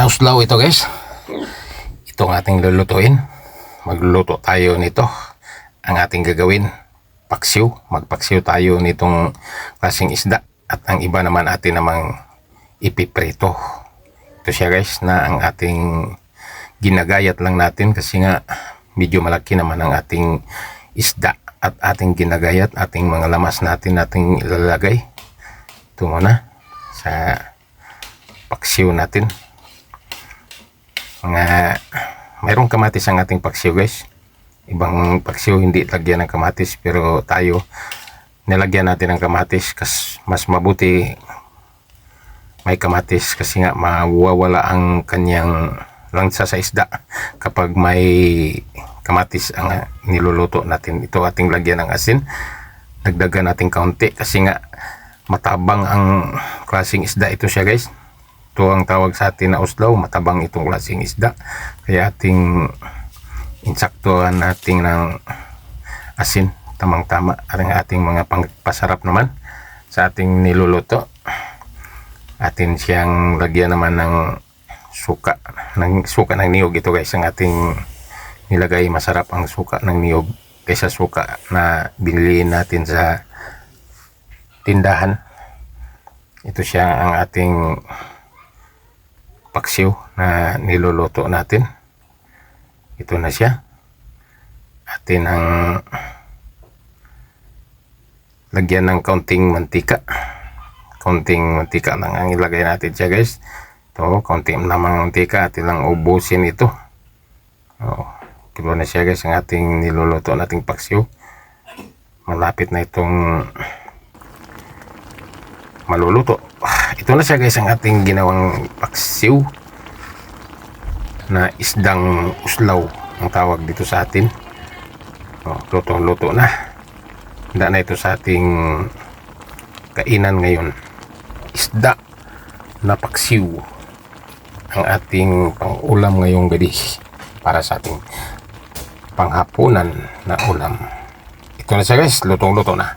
Nauslaw ito guys. Ito ang ating lulutuin. Magluluto tayo nito. Ang ating gagawin, paksiw. Magpaksiw tayo nitong klaseng isda. At ang iba naman atin namang ipiprito. Ito siya guys, na ang ating ginagayat lang natin kasi nga medyo malaki naman ang ating isda at ating ginagayat, ating mga lamas natin nating ilalagay. Ito muna sa paksiw natin. Mayroong kamatis ang ating paksiw guys. Ibang paksiw hindi lagyan ng kamatis, pero tayo nilagyan natin ng kamatis kasi mas mabuti may kamatis kasi nga mawawala ang kanyang langsa sa isda kapag may kamatis ang niluluto natin. Ito ating lagyan ng asin, dagdagan natin kaunti kasi nga matabang ang klaseng isda ito siya guys. Ito ang tawag sa atin na uslaw, matabang itong klaseng isda, kaya ating insaktuhan natin ng asin, tamang tama ang ating mga pangpasarap naman sa ating niluluto. Atin siyang lagyan naman ng suka ng niyog. Ito guys ang ating nilagay. Masarap ang suka ng niyog kaysa suka na binili natin sa tindahan. Ito siya ang ating paksiw na niluluto natin. Ito na siya. Atin ang lagyan ng kaunting mantika. Kaunting mantika lang ang ilagay natin siya guys. Ito, kaunting namang mantika, atin lang ubusin ito. Ito na siya guys ang ating niluluto nating paksiw. Malapit na itong maluluto. Ito na siya guys ang ating ginawang paksiw na isdang uslaw ang tawag dito sa atin. Luto na. Handa na ito sa ating kainan ngayon. Isda na paksiw ang ating pang-ulam ngayong gabi para sa ating panghapunan na ulam. Ito na siya guys, lutong-luto na.